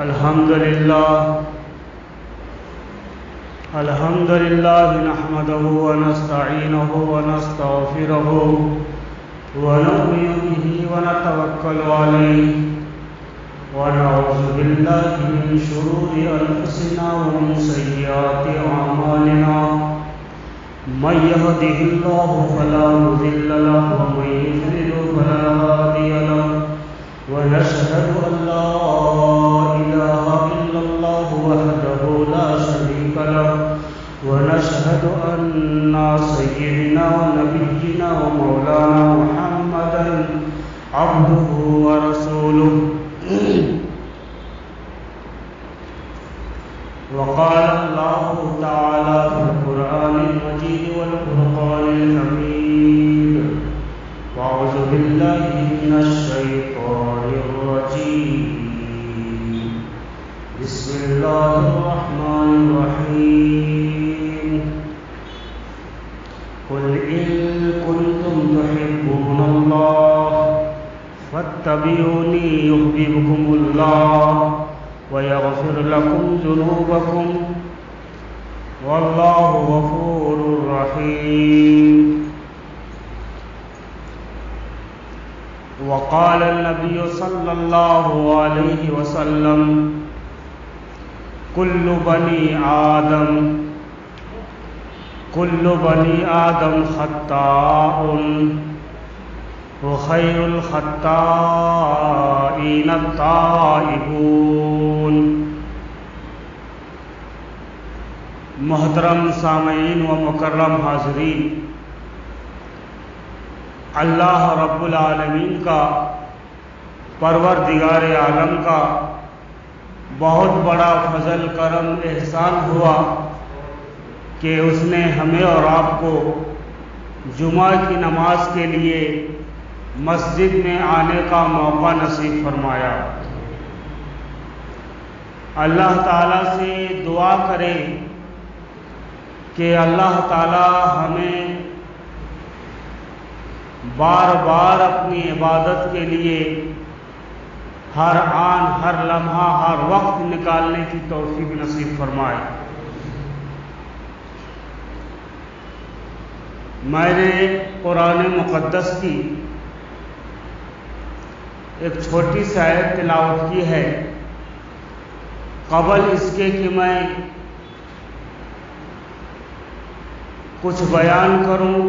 الحمد لله نحمده ونستعينه ونستغفره ونؤمن به ونتوكل عليه ونعوذ بالله من شرور أنفسنا ومن سيئات أعمالنا من يهده الله فلا مضل له ومن يضلل فلا هادي له ونشهد أن لا إله إلا الله وحده لا شريك له ونشهد أن سيدنا ونبينا ومولانا محمدا عبده ورسوله وقال الله تعالى في القرآن المجيد والفرقان الحميد وأعوذ بالله من الشيطان الرجيم بسم الله الرحمن الرحيم قل إن كنتم تحبون الله فاتبعوني يحببكم الله ويغفر لكم ذنوبكم والله غفور رحيم. وقال النبي صلى الله عليه وسلم كل بني آدم خطاء وخير الخطائين التائبون. محترم سامعین و مکرم حاضرین، اللہ رب العالمین کا، پروردگار عالم کا بہت بڑا فضل کرم احسان ہوا کہ اس نے ہمیں اور آپ کو جمعہ کی نماز کے لیے مسجد میں آنے کا موقع نصیب فرمایا. اللہ تعالیٰ سے دعا کریں کہ اللہ تعالیٰ ہمیں بار بار اپنی عبادت کے لیے ہر آن، ہر لمحہ، ہر وقت نکالنے کی توفیق نصیب فرمائے. میں نے قرآن مقدس کی ایک چھوٹی سی آیت تلاوت کی ہے. قبل اس کے کہ میں کچھ بیان کروں،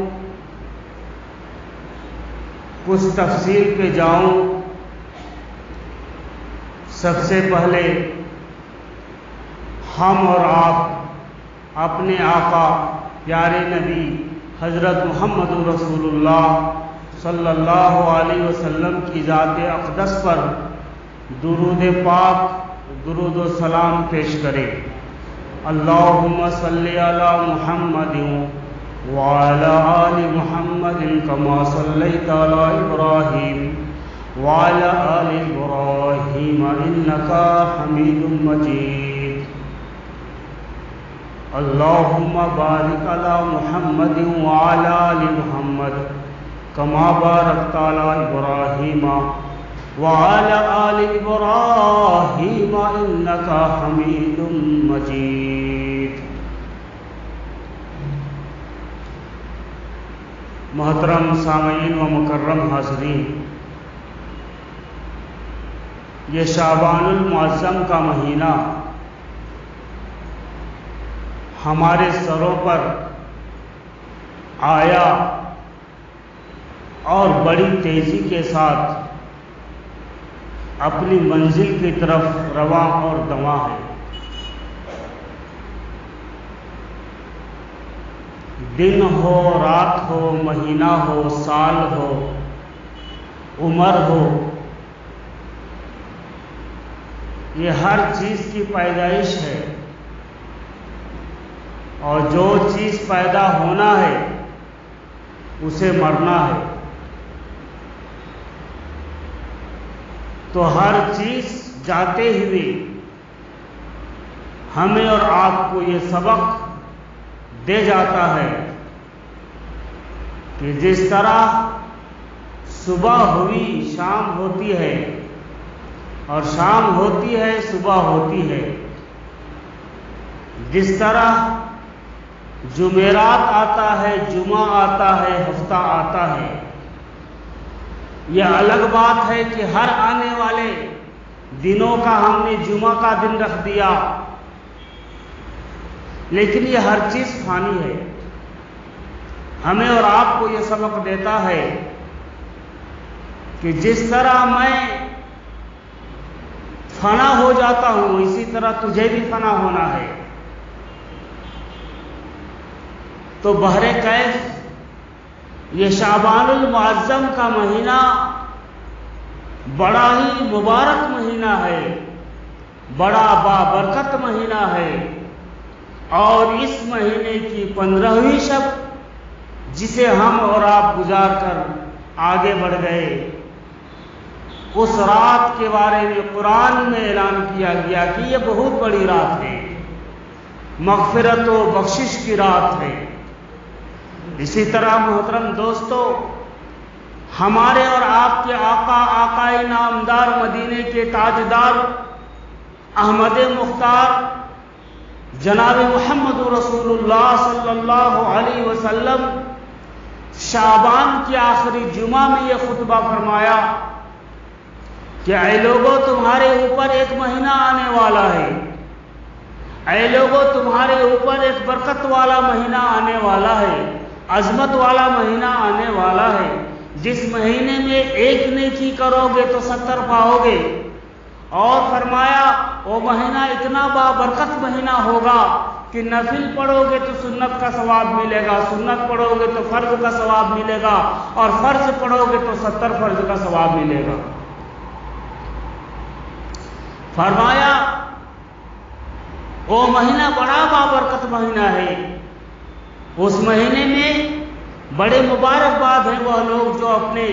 کچھ تفصیل پہ جاؤں، سب سے پہلے ہم اور آپ اپنے آقا پیارے نبی حضرت محمد رسول اللہ صلی اللہ علیہ وسلم کی ذات اقدس پر درود پاک، درود و سلام پیش کریں. اللہم صلی علی محمد وعلی آل محمد کما صلیت علی ابراہیم وعلی آل ابراہیم انکا حمید مجید. اللہم بارک علی محمد وعلی آل محمد کما بارکت علی ابراہیم وعلی آل ابراہیم انکا حمید مجید. محترم سامعین و مکرم حاضرین، یہ شعبان المعظم کا مہینہ ہمارے سروں پر آیا اور بڑی تیزی کے ساتھ اپنی منزل کی طرف رواں اور دواں ہے. دن ہو، رات ہو، مہینہ ہو، سال ہو، عمر ہو، یہ ہر چیز کی پیدائش ہے، اور جو چیز پیدا ہونا ہے اسے مرنا ہے. تو ہر چیز جاتے ہوئے ہمیں اور آپ کو یہ سبق دے جاتا ہے کہ جس طرح صبح ہوئی شام ہوتی ہے، اور شام ہوتی ہے، صبح ہوتی ہے۔ جس طرح جمعرات آتا ہے، جمعہ آتا ہے، ہفتہ آتا ہے، یہ الگ بات ہے کہ ہر آنے والے دنوں کا ہم نے جمعہ کا دن رکھ دیا، لیکن یہ ہر چیز فانی ہے۔ ہمیں اور آپ کو یہ سبق دیتا ہے کہ جس طرح میں فنا ہو جاتا ہوں، اسی طرح تجھے بھی فنا ہونا ہے۔ تو بہر کیف یہ شعبان المعظم کا مہینہ بڑا ہی مبارک مہینہ ہے، بڑا بابرکت مہینہ ہے، اور اس مہینے کی 15ویں شب جسے ہم اور آپ گزار کر آگے بڑھ گئے، اس رات کے بارے میں قرآن میں اعلان کیا گیا کہ یہ بہت بڑی رات ہے، مغفرت و بخشش کی رات ہے۔ اسی طرح محترم دوستو، ہمارے اور آپ کے آقا، آقائے نامدار، مدینے کے تاجدار، احمد مختار جناب محمد رسول اللہ صلی اللہ علیہ وسلم شعبان کے آخری جمعہ میں یہ خطبہ فرمایا کہ اے لوگوں، تمہارے اوپر ایک مہینہ آنے والا ہے، اے لوگوں تمہارے اوپر ایک برکت والا مہینہ آنے والا ہے، عظمت والا مہینہ آنے والا ہے، جس مہینے میں ایک نیکی کرو گے تو 70 پاؤ گے۔ اور فرمایا وہ مہینہ اتنا بابرکت مہینہ ہوگا کہ نفل پڑھو گے تو سنت کا ثواب ملے گا، سنت پڑھو گے تو فرض کا ثواب ملے گا، اور فرض پڑھو گے تو 70 فرض کا ثواب ملے گا۔ فرمایا وہ مہینہ بڑا بابرکت مہینہ ہے، اس مہینے میں بڑے مبارکباد ہیں وہ لوگ جو اپنے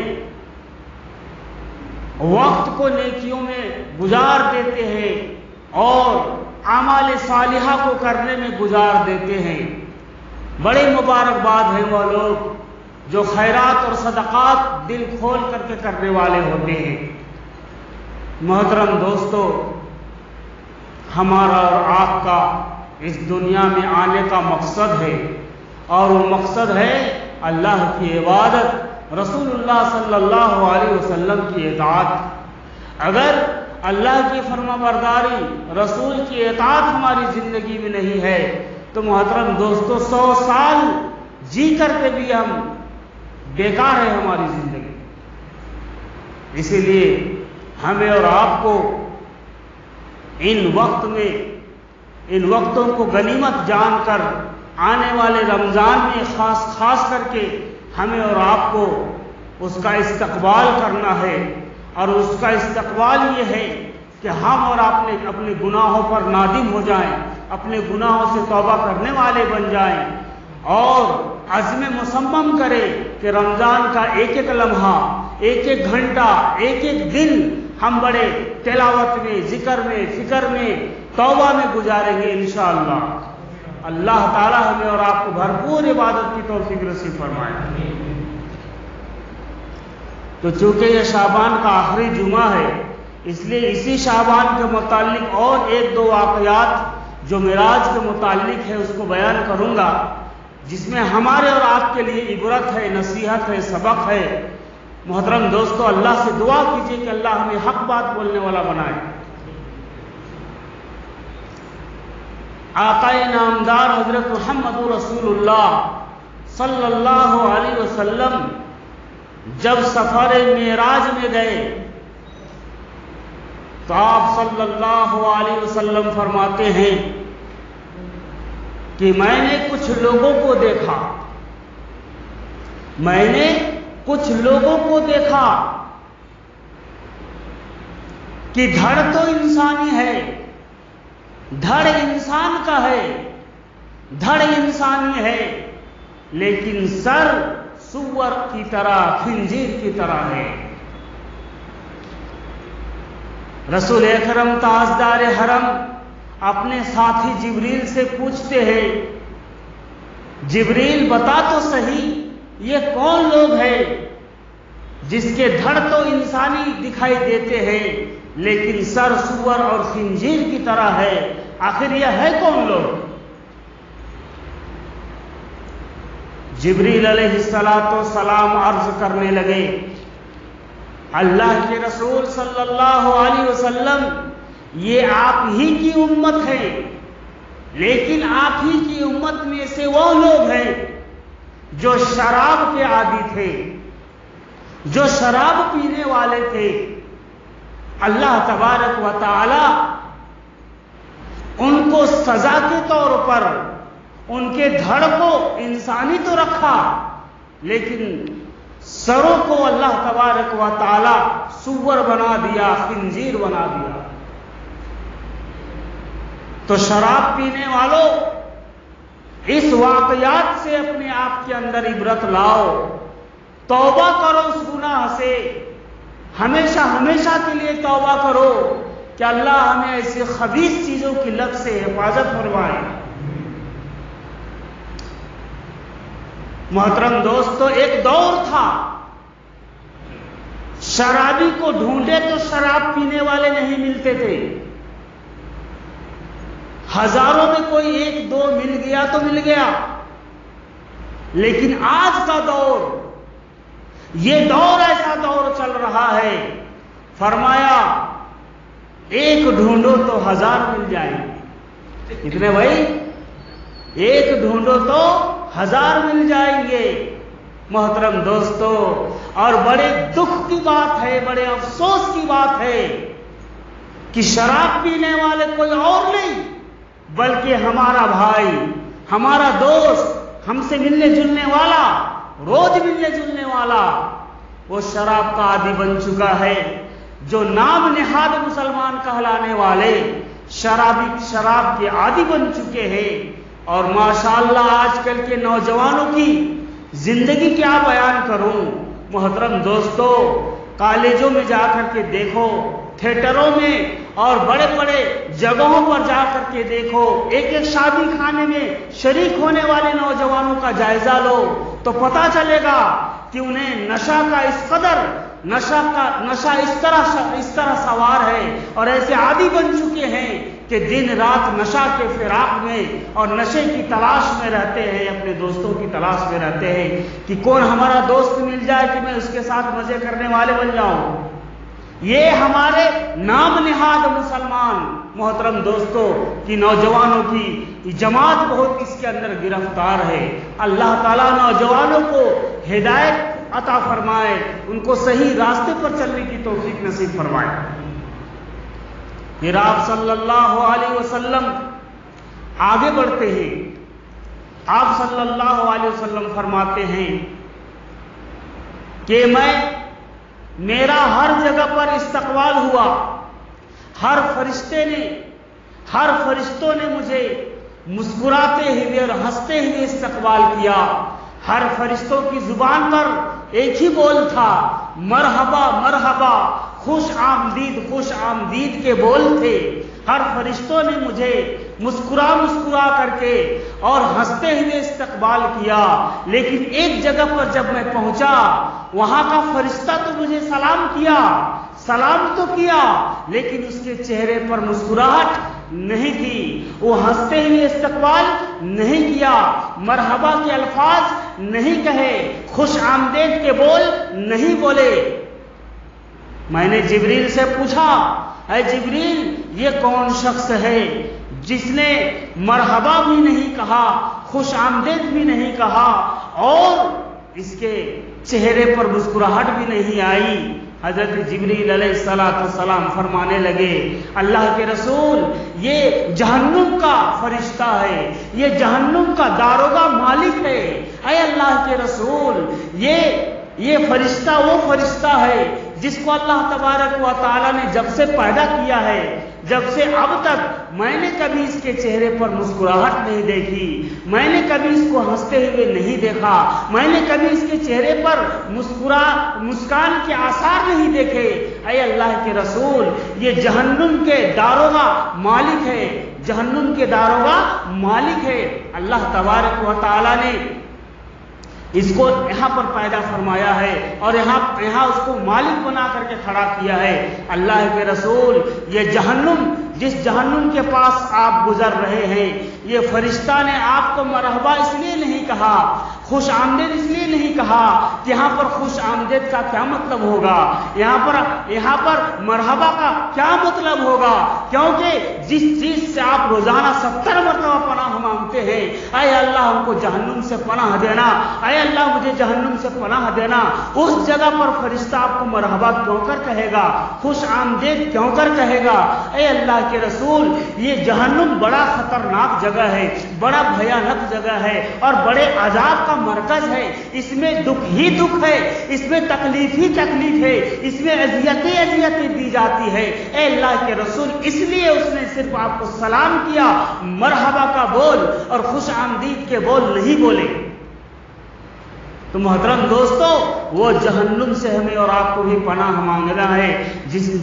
وقت کو نیکیوں میں گزار دیتے ہیں اور اعمال صالحہ کو کرنے میں گزار دیتے ہیں۔ بڑے مبارکباد ہیں وہ لوگ جو خیرات اور صدقات دل کھول کر کے کرنے والے ہوتے ہیں۔ محترم دوستو، ہمارا اور آپ کا اس دنیا میں آنے کا مقصد ہے، اور وہ مقصد ہے اللہ کی عبادت، رسول اللہ صلی اللہ علیہ وسلم کی اطاعت۔ اگر اللہ کی فرما برداری، رسول کی اطاعت ہماری زندگی میں نہیں ہے تو محترم دوستو 100 سال جی کر کے بھی ہم بیکار ہے ہماری زندگی۔ اسی لیے ہمیں اور آپ کو ان وقتوں کو غنیمت جان کر آنے والے رمضان میں خاص کر کے ہمیں اور آپ کو اس کا استقبال کرنا ہے، اور اس کا استقبال یہ ہے کہ ہم اور آپ اپنے گناہوں پر نادم ہو جائیں، اپنے گناہوں سے توبہ کرنے والے بن جائیں، اور عزم مصمم کریں کہ رمضان کا ایک ایک لمحہ، ایک ایک گھنٹہ، ایک ایک دن ہم بڑے تلاوت میں، ذکر میں، فکر میں، توبہ میں گزاریں گے انشاءاللہ۔ اللہ تعالی ہمیں اور آپ کو بھرپور عبادت کی توفیق نصیب فرمائے۔ تو چونکہ یہ شعبان کا آخری جمعہ ہے، اس لیے اسی شعبان کے متعلق اور ایک دو واقعات جو معراج کے متعلق ہے اس کو بیان کروں گا، جس میں ہمارے اور آپ کے لیے عبرت ہے، نصیحت ہے، سبق ہے۔ محترم دوستو، اللہ سے دعا کیجیے کہ اللہ ہمیں حق بات بولنے والا بنائے۔ آقا نامدار حضرت محمد رسول اللہ صلی اللہ علیہ وسلم جب سفر معراج میں گئے تو آپ صلی اللہ علیہ وسلم فرماتے ہیں کہ میں نے کچھ لوگوں کو دیکھا، میں نے کچھ لوگوں کو دیکھا کہ دھڑ تو انسانی ہے، دھڑ انسان کا ہے، دھڑ انسانی ہے، لیکن سر سور کی طرح، خنزیر کی طرح ہے۔ رسول اکرم تاجدار حرم اپنے ساتھی جبریل سے پوچھتے ہیں، جبریل بتا تو صحیح یہ کون لوگ ہیں جس کے دھڑ تو انسانی دکھائی دیتے ہیں لیکن سر سور اور خنزیر کی طرح ہے۔ آخر یہ ہے کون لوگ؟ جبریل علیہ السلام عرض کرنے لگے، اللہ کے رسول صلی اللہ علیہ وسلم، یہ آپ ہی کی امت ہے، لیکن آپ ہی کی امت میں سے وہ لوگ ہیں جو شراب کے عادی تھے، جو شراب پینے والے تھے۔ اللہ تبارک و تعالی ان کو سزا کے طور پر ان کے دھڑ کو انسانی تو رکھا، لیکن سروں کو اللہ تبارک و تعالی سور بنا دیا، خنزیر بنا دیا۔ تو شراب پینے والوں، اس واقعات سے اپنے آپ کے اندر عبرت لاؤ، توبہ کرو اس گناہ سے، ہمیشہ ہمیشہ کے لیے توبہ کرو کہ اللہ ہمیں ایسی خبیث چیزوں کی لت سے حفاظت فرمائے۔ محترم دوستو، ایک دور تھا، شرابی کو ڈھونڈے تو شراب پینے والے نہیں ملتے تھے، ہزاروں میں کوئی ایک دو مل گیا تو مل گیا۔ لیکن آج کا دور، یہ دور ایسا دور چل رہا ہے، فرمایا ایک ڈھونڈو تو ہزار مل جائیں گے۔ کتنے بھائی؟ ایک ڈھونڈو تو ہزار مل جائیں گے۔ محترم دوستو، اور بڑے دکھ کی بات ہے، بڑے افسوس کی بات ہے کہ شراب پینے والے کوئی اور نہیں بلکہ ہمارا بھائی، ہمارا دوست، ہم سے ملنے جلنے والا، روز ملنے جلنے والا، وہ شراب کا عادی بن چکا ہے۔ جو نام نہاد مسلمان کہلانے والے شراب کے عادی بن چکے ہیں۔ اور ماشاءاللہ آج کل کے نوجوانوں کی زندگی کیا بیان کروں۔ محترم دوستو، کالجوں میں جا کر کے دیکھو، تھیٹروں میں اور بڑے بڑے جگہوں پر جا کر کے دیکھو، ایک ایک شادی خانے میں شریک ہونے والے نوجوانوں کا جائزہ لو تو پتہ چلے گا کہ انہیں نشہ کا اس قدر نشہ اس طرح سوار ہے اور ایسے عادی بن چکے ہیں کہ دن رات نشہ کے فراق میں اور نشے کی تلاش میں رہتے ہیں، اپنے دوستوں کی تلاش میں رہتے ہیں کہ کون ہمارا دوست مل جائے کہ میں اس کے ساتھ مزے کرنے والے بن جاؤں۔ یہ ہمارے نام نہاد مسلمان، محترم دوستوں، کی نوجوانوں کی جماعت بہت اس کے اندر گرفتار ہے۔ اللہ تعالیٰ نوجوانوں کو ہدایت عطا فرمائے، ان کو صحیح راستے پر چلنے کی توفیق نصیب فرمائے۔ پھر آپ صلی اللہ علیہ وسلم آگے بڑھتے ہیں۔ آپ صلی اللہ علیہ وسلم فرماتے ہیں کہ میرا ہر جگہ پر استقبال ہوا، ہر فرشتوں نے مجھے مسکراتے ہوئے اور ہنستے ہوئے استقبال کیا۔ ہر فرشتوں کی زبان پر ایک ہی بول تھا، مرحبا مرحبا، خوش آمدید کے بول تھے۔ ہر فرشتوں نے مجھے مسکرا کر کے اور ہنستے ہوئے استقبال کیا۔ لیکن ایک جگہ پر جب میں پہنچا، وہاں کا فرشتہ تو مجھے سلام تو کیا، لیکن اس کے چہرے پر مسکراہٹ نہیں تھی، وہ ہنستے ہوئے استقبال نہیں کیا، مرحبا کے الفاظ نہیں کہے، خوش آمدید کے بول نہیں بولے۔ میں نے جبریل سے پوچھا، اے جبریل، یہ کون شخص ہے جس نے مرحبا بھی نہیں کہا، خوش آمدید بھی نہیں کہا اور اس کے چہرے پر مسکراہٹ بھی نہیں آئی؟ حضرت جبریل علیہ السلام فرمانے لگے، اللہ کے رسول، یہ جہنم کا فرشتہ ہے، یہ جہنم کا داروغہ مالک ہے۔ اے اللہ کے رسول، یہ فرشتہ وہ فرشتہ ہے جس کو اللہ تبارک و تعالیٰ نے جب سے پیدا کیا ہے، جب سے اب تک میں نے کبھی اس کے چہرے پر مسکراہٹ نہیں دیکھی، میں نے کبھی اس کو ہنستے ہوئے نہیں دیکھا، میں نے کبھی اس کے چہرے پر مسکان کے آثار نہیں دیکھے۔ اے اللہ کے رسول، یہ جہنم کے داروغہ مالک ہے، جہنم کے داروغہ مالک ہے۔ اللہ تبارک و تعالیٰ نے اس کو یہاں پر پیدا فرمایا ہے اور یہاں اس کو مالک بنا کر کے کھڑا کیا ہے۔ اللہ کے رسول، یہ جہنم، جس جہنم کے پاس آپ گزر رہے ہیں، یہ فرشتہ نے آپ کو مرحبا اس لیے نہیں کہا، خوش آمدید اس لیے نہیں کہا کہ یہاں پر خوش آمدید کا کیا مطلب ہوگا، یہاں پر مرحبا کا کیا مطلب ہوگا، کیونکہ جس چیز سے آپ روزانہ 70 مرتبہ پناہ مانگتے ہیں، اے اللہ ہم کو جہنم سے پناہ دینا، اے اللہ مجھے جہنم سے پناہ دینا، اس جگہ پر فرشتہ آپ کو مرحبا کیوں کر کہے گا، خوش آمدید کیوں کر کہے گا؟ اے اللہ کے رسول، یہ جہنم بڑا خطرناک جگہ ہے، بڑا بھیانک جگہ ہے اور بڑے عذاب کا مرکز ہے، اس میں دکھ ہی دکھ ہے، اس میں تکلیف ہی تکلیف ہے، اس میں اذیتیں دی جاتی ہے۔ اے اللہ کے رسول، اس لیے اس نے صرف آپ کو سلام کیا، مرحبا کا بول اور خوش آمدید کے بول نہیں بولے۔ تو محترم دوستو، وہ جہنم سے ہمیں اور آپ کو بھی پناہ مانگنا ہے،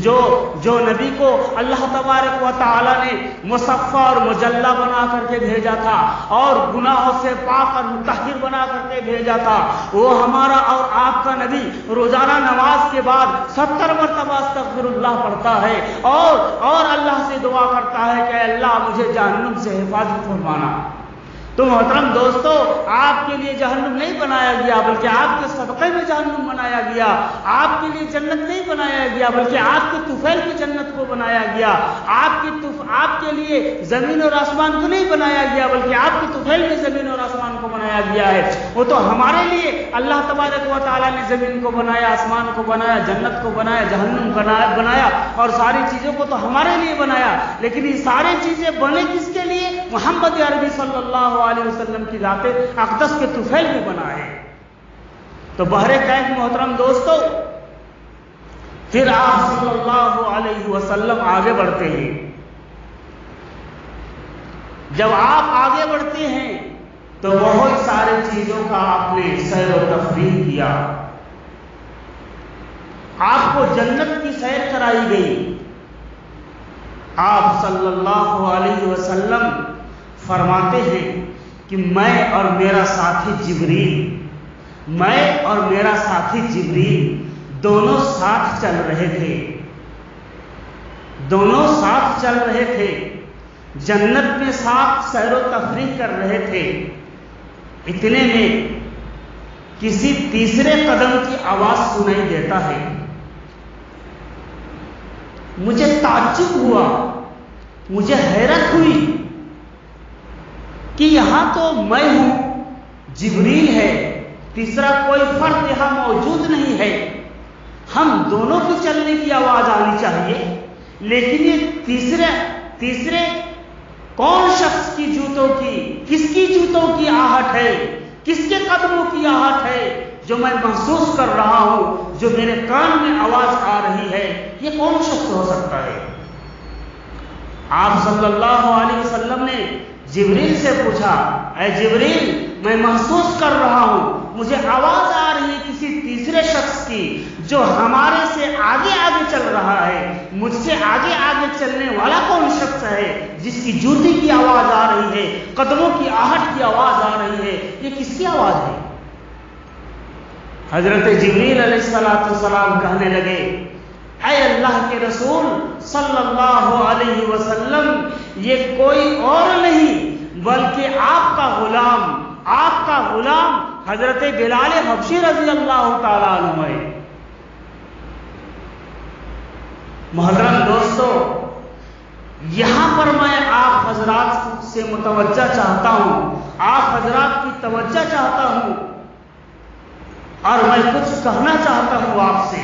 جو نبی کو اللہ تبارک و تعالی نے مصفى اور مجلہ بنا کر کے بھیجا تھا اور گناہوں سے پاک اور مطہر بنا کر کے بھیجا تھا، وہ ہمارا اور آپ کا نبی روزانہ نماز کے بعد 70 مرتبہ استغفر اللہ پڑھتا ہے اور اللہ سے دعا کرتا ہے کہ اللہ مجھے جہنم سے حفاظت فرمانا۔ تو محترم دوستو، آپ کے لیے جہنم نہیں بنایا گیا بلکہ آپ کے صدقے میں جہنم بنایا گیا، آپ کے لیے جنت نہیں بنایا گیا بلکہ آپ کے طفیل کی جنت کو بنایا گیا، آپ کے لیے زمین اور آسمان کو نہیں بنایا گیا بلکہ آپ کے طفیل میں زمین اور آسمان کو بنایا گیا ہے۔ وہ تو ہمارے لیے اللہ تبارک و تعالیٰ نے زمین کو بنایا، آسمان کو بنایا، جنت کو بنایا، جہنم بنایا اور ساری چیزوں کو تو ہمارے لیے بنایا، لیکن یہ ساری چیزیں بنے کس کے لیے؟ محمد عربی صلی اللہ علیہ وسلم کی ذات اقدس کے طفیل بھی بنائے۔ تو بہرکیف محترم دوستو، پھر آپ صلی اللہ علیہ وسلم آگے بڑھتے ہیں۔ جب آپ آگے بڑھتے ہیں تو بہت ساری چیزوں کا آپ نے سیر و تفریح کیا، آپ کو جنت کی سیر کرائی گئی۔ آپ صلی اللہ علیہ وسلم فرماتے ہیں کہ میں اور میرا ساتھی جبریل دونوں ساتھ چل رہے تھے، جنت میں ساتھ سیر و تفریح کر رہے تھے۔ اتنے میں کسی تیسرے قدم کی آواز سنائی دیتا ہے۔ مجھے تعجب ہوا، مجھے حیرت ہوئی کہ یہاں تو میں ہوں، جبریل ہے، تیسرا کوئی فرد یہاں موجود نہیں ہے، ہم دونوں کی چلنے کی آواز آنی چاہیے، لیکن یہ تیسرے کون شخص کی جوتوں کی، کس کی جوتوں کی آہٹ ہے، کس کے قدموں کی آہٹ ہے جو میں محسوس کر رہا ہوں، جو میرے کان میں آواز آ رہی ہے، یہ کون شخص ہو سکتا ہے؟ آپ صلی اللہ علیہ وسلم نے جبریل سے پوچھا، اے جبریل، میں محسوس کر رہا ہوں، مجھے آواز آ رہی ہے کسی تیسرے شخص کی جو ہمارے سے آگے چل رہا ہے، مجھ سے آگے چلنے والا کون شخص ہے جس کی جوتی کی آواز آ رہی ہے، قدموں کی آہٹ کی آواز آ رہی ہے، یہ کس کی آواز ہے؟ حضرت جبریل علیہ السلام کہنے لگے، اے اللہ کے رسول صلی اللہ علیہ وسلم، یہ کوئی اور نہیں بلکہ آپ کا غلام حضرت بلال حبشی رضی اللہ تعالیٰ عنہ ہے۔ محترم دوستو، یہاں پر میں آپ حضرات سے متوجہ چاہتا ہوں، آپ حضرات کی توجہ چاہتا ہوں اور میں کچھ کہنا چاہتا ہوں آپ سے۔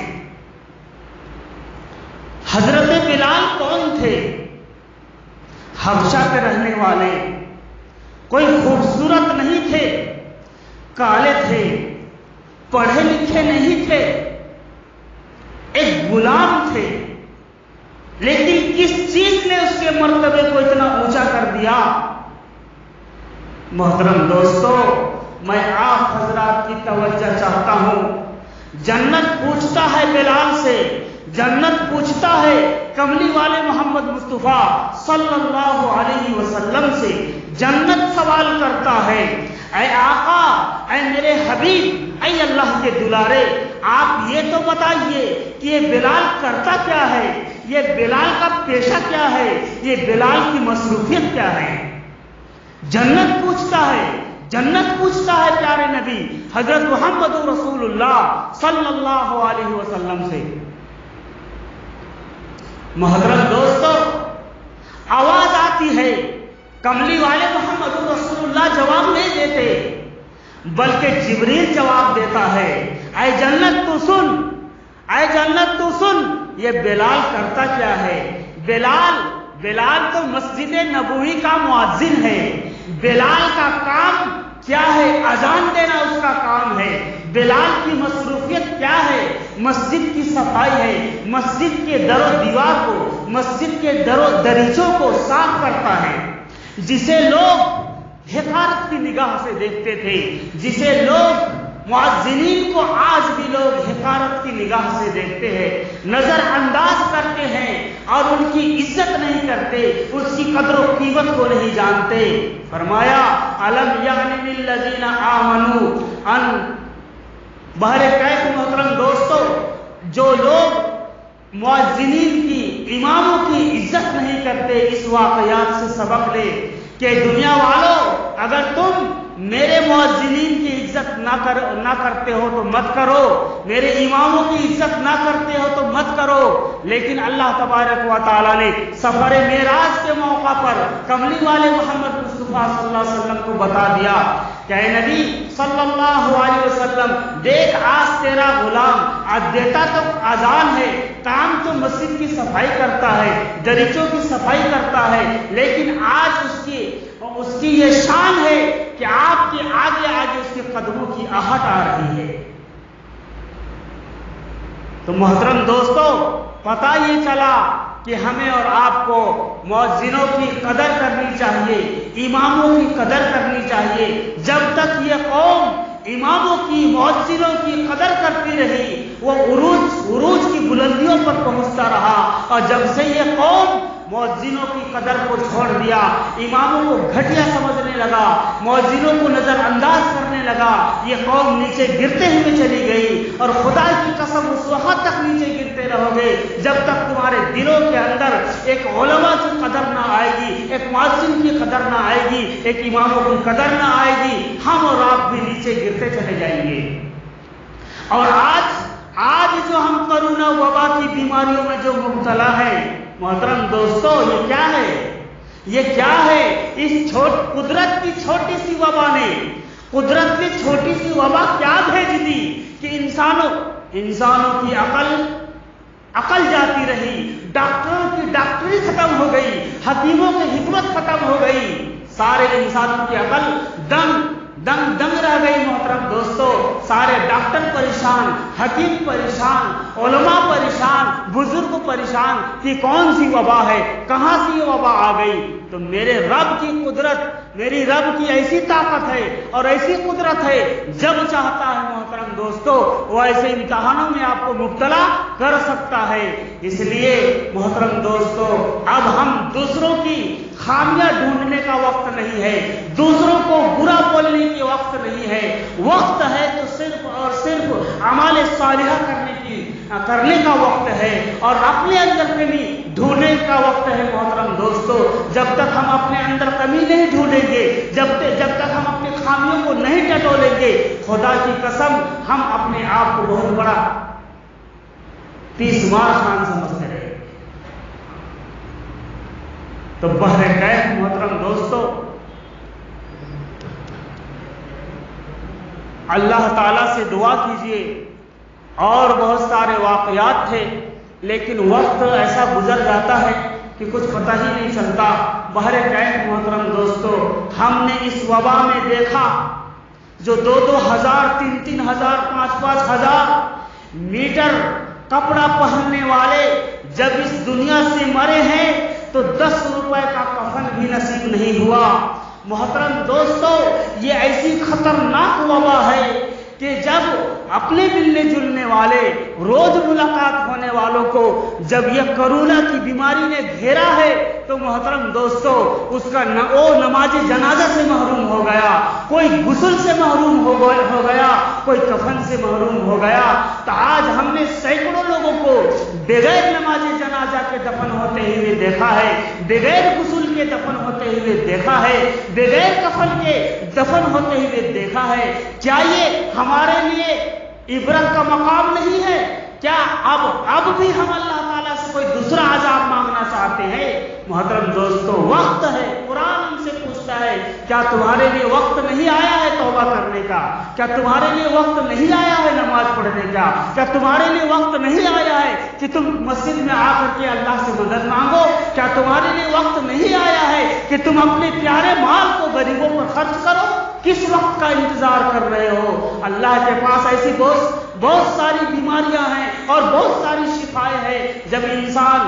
حضرت بلال کون تھے؟ حبشہ کے رہنے والے، کوئی خوبصورت نہیں تھے، کالے تھے، پڑھے لکھے نہیں تھے، ایک غلام تھے، لیکن کس چیز نے اس کے مرتبے کو اتنا اونچا کر دیا؟ محترم دوستو، میں آپ حضرات کی توجہ چاہتا ہوں۔ جنت پوچھتا ہے بلال سے، جنت پوچھتا ہے کملی والے محمد مصطفیٰ صلی اللہ علیہ وسلم سے، جنت سوال کرتا ہے، اے آقا، اے میرے حبیب، اے اللہ کے دلارے، آپ یہ تو بتائیے کہ یہ بلال کرتا کیا ہے، یہ بلال کا پیشہ کیا ہے، یہ بلال کی مصروفیت کیا ہے؟ جنت پوچھتا ہے، جنت پوچھتا ہے پیارے نبی حضرت محمد رسول اللہ صلی اللہ علیہ وسلم سے۔ محترم دوستو، آواز آتی ہے، کملی والے محمد رسول اللہ جواب نہیں دیتے، بلکہ جبریل جواب دیتا ہے، اے جنت تو سن، اے جنت تو سن، یہ بلال کرتا کیا ہے؟ بلال تو مسجد نبوی کا مؤذن ہے۔ بلال کا کام کیا ہے؟ اذان دینا اس کا کام ہے۔ بلال کی مصروفیت کیا ہے؟ مسجد کی صفائی ہے، مسجد کے در و دیوار کو، مسجد کے در و دریچوں کو صاف کرتا ہے، جسے لوگ حقارت کی نگاہ سے دیکھتے تھے، جسے لوگ مؤذنین کو آج بھی لوگ حقارت کی نگاہ سے دیکھتے ہیں، نظر انداز کرتے ہیں اور ان کی عزت نہیں کرتے، اس کی قدر و قیمت کو نہیں جانتے۔ فرمایا الم یعن للذین آمنوا ان، بہرکیف محترم دوستو، جو لوگ مؤذنین کی، اماموں کی عزت نہیں کرتے، اس واقعات سے سبق لے کہ دنیا والوں، اگر تم میرے مؤذنین کی عزت نہ کرتے ہو تو مت کرو، میرے اماموں کی عزت نہ کرتے ہو تو مت کرو، لیکن اللہ تبارک و تعالیٰ نے سفر معراج کے موقع پر کملی والے محمد مصطفیٰ صلی اللہ علیہ وسلم کو بتا دیا کہ اے نبی صلی اللہ علیہ وسلم، دیکھ آج تیرا غلام آج دیتا تو اذان ہے، کام تو مسجد کی صفائی کرتا ہے، دریچوں کی صفائی کرتا ہے، لیکن آج اس کی یہ شان ہے کہ آپ کے آگے آگے اس کے قدموں کی آہٹ آ رہی ہے۔ تو محترم دوستو، پتہ یہ چلا کہ ہمیں اور آپ کو مؤذنوں کی قدر کرنی چاہیے، اماموں کی قدر کرنی چاہیے۔ جب تک یہ قوم اماموں کی، مؤذنوں کی قدر کرتی رہی، وہ عروج کی بلندیوں پر پہنچتا رہا، اور جب سے یہ قوم مؤذنوں کی قدر کو چھوڑ دیا، اماموں کو گھٹیا سمجھنے لگا، مؤذنوں کو نظر انداز کرنے لگا، یہ قوم نیچے گرتے ہوئے چلی گئی۔ اور خدا کی قسم، اس وقت تک نیچے گرتے رہو گے جب تک تمہارے دلوں کے اندر ایک علماء کی قدر نہ آئے گی، ایک مؤذن کی قدر نہ آئے گی، ایک اماموں کی قدر نہ آئے گی، ہم اور آپ بھی نیچے گرتے چلے جائیں گے۔ اور آج جو ہم کرونا وبا کی بیماریوں میں جو مبتلا ہے، محترم دوستو، یہ کیا ہے؟ یہ کیا ہے؟ اس قدرت کی چھوٹی سی وبا نے، قدرت کی چھوٹی سی وبا کیا بھیج دی کہ انسانوں کی عقل جاتی رہی، ڈاکٹروں کی ڈاکٹری ختم ہو گئی، حکیموں کی حکمت ختم ہو گئی، سارے انسانوں کی عقل دنگ رہ گئی۔ محترم دوستو، سارے ڈاکٹر پریشان، حکیم پریشان، علماء پریشان، بزرگ پریشان کہ کون سی وبا ہے، کہاں سے یہ وبا آ گئی؟ تو میرے رب کی قدرت، میری رب کی ایسی طاقت ہے اور ایسی قدرت ہے، جب چاہتا ہے محترم دوستو وہ ایسے امتحانوں میں آپ کو مبتلا کر سکتا ہے۔ اس لیے محترم دوستو، اب ہم دوسروں کی خامیاں ڈھونڈنے کا وقت نہیں ہے، دوسروں کو برا بولنے کی وقت نہیں ہے، وقت ہے تو صرف اور صرف اعمال صالحہ کرنے کا وقت ہے، اور اپنے اندر کمی ڈھونڈنے کا وقت ہے۔ محترم دوستو، جب تک ہم اپنے اندر کمی نہیں ڈھونڈیں گے، جب تک ہم اپنی خامیوں کو نہیں ٹٹولیں گے، خدا کی قسم ہم اپنے آپ کو بہت بڑا تیس مار خان سمجھتے رہے۔ تو بہرکیف محترم دوستو، اللہ تعالیٰ سے دعا کیجئے۔ اور بہت سارے واقعات تھے، لیکن وقت ایسا گزر جاتا ہے کہ کچھ پتہ ہی نہیں چلتا۔ بہرکیف محترم دوستو، ہم نے اس وبا میں دیکھا جو 2,000 3,000 5,000 میٹر کپڑا پہننے والے جب اس دنیا سے مرے ہیں تو 10 روپے کا کفن بھی نصیب نہیں ہوا۔ محترم دوستو، یہ ایسی خطرناک وبا ہے کہ کہ جب اپنے ملنے جلنے والے روز ملاقات ہونے والوں کو جب یہ کرونا کی بیماری نے گھیرا ہے تو محترم دوستو اس کا وہ نماز جنازہ سے محروم ہو گیا، کوئی غسل سے محروم ہو گیا، کوئی کفن سے محروم ہو گیا۔ تو آج ہم نے سینکڑوں لوگوں کو بغیر نماز جنازہ کے دفن ہوتے ہوئے دیکھا ہے، بغیر غسل کے دفن ہوتے ہوئے دیکھا ہے، بغیر کفن کے دفن ہوتے ہوئے دیکھا ہے۔ کیا یہ ہمارے لیے عبرت کا مقام نہیں ہے؟ کیا اب بھی ہم اللہ تعالیٰ سے کوئی دوسرا عذاب مانگنا چاہتے ہیں؟ محترم دوستو وقت ہے، قرآن ہم سے پوچھتا ہے کیا تمہارے لیے وقت نہیں آیا ہے توبہ کرنے کا؟ کیا تمہارے لیے وقت نہیں آیا ہے نماز پڑھنے کا؟ کیا تمہارے لیے وقت نہیں آیا ہے کہ تم مسجد میں آ کر کے اللہ سے مدد مانگو؟ کیا تمہارے لیے وقت نہیں آیا ہے کہ تم اپنے پیارے مال کو غریبوں پر خرچ کرو؟ کس وقت کا انتظار کر رہے ہو؟ اللہ کے پاس ایسی بہت ساری بیماریاں ہیں اور بہت ساری شفائیں ہیں۔ جب انسان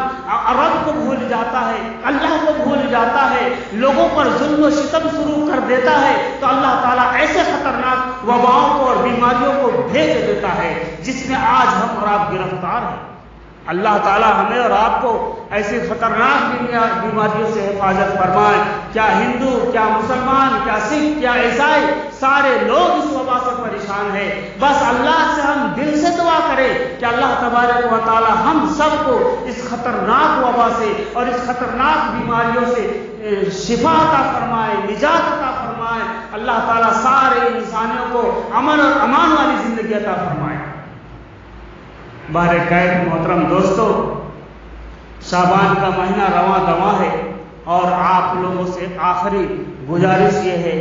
رب کو بھول جاتا ہے، اللہ کو بھول جاتا ہے، لوگوں پر ظلم و ستم شروع کر دیتا ہے تو اللہ تعالیٰ ایسے خطرناک وباؤں کو اور بیماریوں کو بھیج دیتا ہے جس میں آج ہم اور آپ گرفتار ہیں۔ اللہ تعالیٰ ہمیں اور آپ کو ایسی خطرناک بیماریوں سے حفاظت فرمائے۔ کیا ہندو، کیا مسلمان، کیا سکھ، کیا عیسائی، سارے لوگ اس وبا سے پریشان ہیں۔ بس اللہ سے ہم دل سے دعا کریں کہ اللہ تبارک و تعالیٰ ہم سب کو اس خطرناک وبا سے اور اس خطرناک بیماریوں سے شفا عطا فرمائے، نجات عطا فرمائے۔ اللہ تعالیٰ سارے انسانوں کو امن اور امان والی زندگی عطا فرمائے۔ بہرکیف محترم دوستو، شعبان کا مہینہ رواں دواں ہے اور آپ لوگوں سے آخری گزارش یہ ہے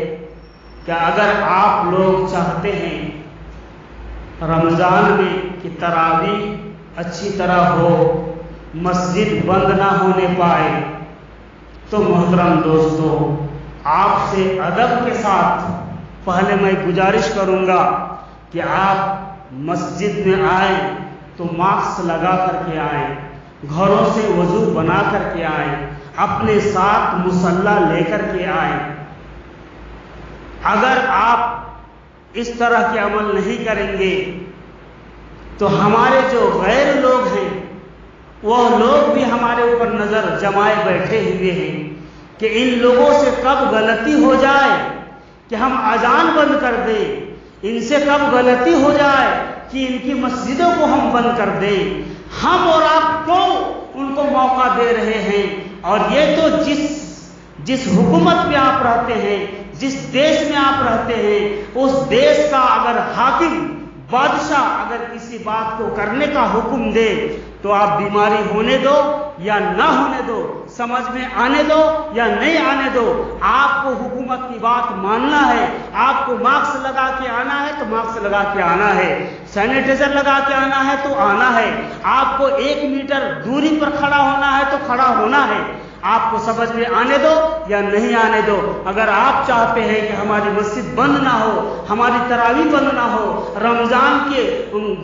کہ اگر آپ لوگ چاہتے ہیں رمضان میں کہ تراویح اچھی طرح ہو، مسجد بند نہ ہونے پائے، تو محترم دوستو آپ سے ادب کے ساتھ پہلے میں گزارش کروں گا کہ آپ مسجد میں آئیں تو ماسک لگا کر کے آئیں، گھروں سے وضو بنا کر کے آئیں، اپنے ساتھ مصلی لے کر کے آئیں۔ اگر آپ اس طرح کے عمل نہیں کریں گے تو ہمارے جو غیر لوگ ہیں وہ لوگ بھی ہمارے اوپر نظر جمائے بیٹھے ہوئے ہیں کہ ان لوگوں سے کب غلطی ہو جائے کہ ہم اذان بند کر دیں، ان سے کب غلطی ہو جائے کہ ان کی مسجدوں کو ہم بند کر دیں۔ ہم اور آپ کو ان کو موقع دے رہے ہیں، اور یہ تو جس حکومت میں آپ رہتے ہیں، جس دیش میں آپ رہتے ہیں، اس دیش کا اگر حاکم بادشاہ اگر کسی بات کو کرنے کا حکم دے تو آپ بیماری ہونے دو یا نہ ہونے دو، سمجھ میں آنے دو یا نہیں آنے دو، آپ کو حکومت کی بات ماننا ہے۔ آپ کو ماسک لگا کے آنا ہے تو ماسک لگا کے آنا ہے، سینیٹائزر لگا کے آنا ہے تو آنا ہے، آپ کو 1 میٹر دوری پر کھڑا ہونا ہے تو کھڑا ہونا ہے۔ آپ کو سمجھ میں آنے دو یا نہیں آنے دو۔ اگر آپ چاہتے ہیں کہ ہماری مسجد بند نہ ہو، ہماری تراویح بند نہ ہو، رمضان کے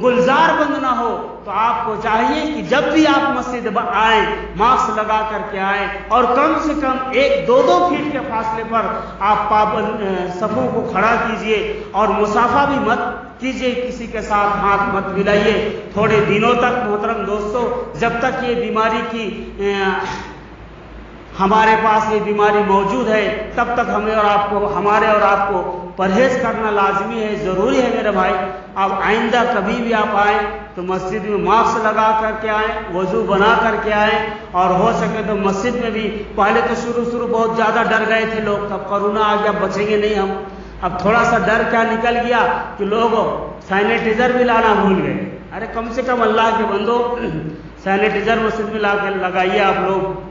گلزار بند نہ ہو، تو آپ کو چاہیے کہ جب بھی آپ مسجد آئیں ماسک لگا کر کے آئیں، اور کم سے کم 1-2 فیٹ کے فاصلے پر آپ صفوں کو کھڑا کیجئے، اور مصافحہ بھی مت کیجئے، کسی کے ساتھ ہاتھ مت ملائیے تھوڑے دنوں تک۔ محترم دوستو، جب تک یہ بیماری کی ہمارے پاس یہ بیماری موجود ہے تب تک ہمارے اور آپ کو پرہیز کرنا لازمی ہے، ضروری ہے میرے بھائی۔ اب آئندہ کبھی بھی آپ آئیں تو مسجد میں ماسک لگا کر کے آئیں، وضو بنا کر کے آئیں، اور ہو سکے تو مسجد میں بھی پہلے تو شروع بہت زیادہ ڈر گئے تھے لوگ، تب کرونا آ گیا، بچیں گے نہیں ہم۔ اب تھوڑا سا ڈر کیا نکل گیا کہ لوگ سینیٹائزر بھی لانا بھول گئے۔ ارے کم سے کم اللہ کے بندو سینیٹائزر مسجد میں لا کے لگائیے، آپ لوگ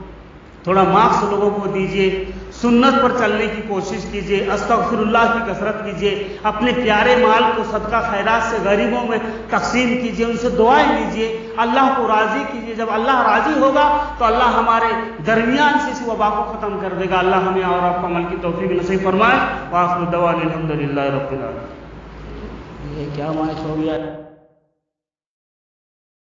تھوڑا ماسک لوگوں کو دیجیے، سنت پر چلنے کی کوشش کیجیے، استغفر اللہ کی کثرت کیجیے، اپنے پیارے مال کو صدقہ خیرات سے غریبوں میں تقسیم کیجیے، ان سے دعائیں لیجیے، اللہ کو راضی کیجیے۔ جب اللہ راضی ہوگا تو اللہ ہمارے درمیان سے اس وبا کو ختم کر دے گا۔ اللہ ہمیں اور آپ کو عمل کی توفیق نصیب فرمائے۔ وآخر دعوانا الحمدللہ رب العالمین۔ یہ کیا مائک ہو گیا ہے؟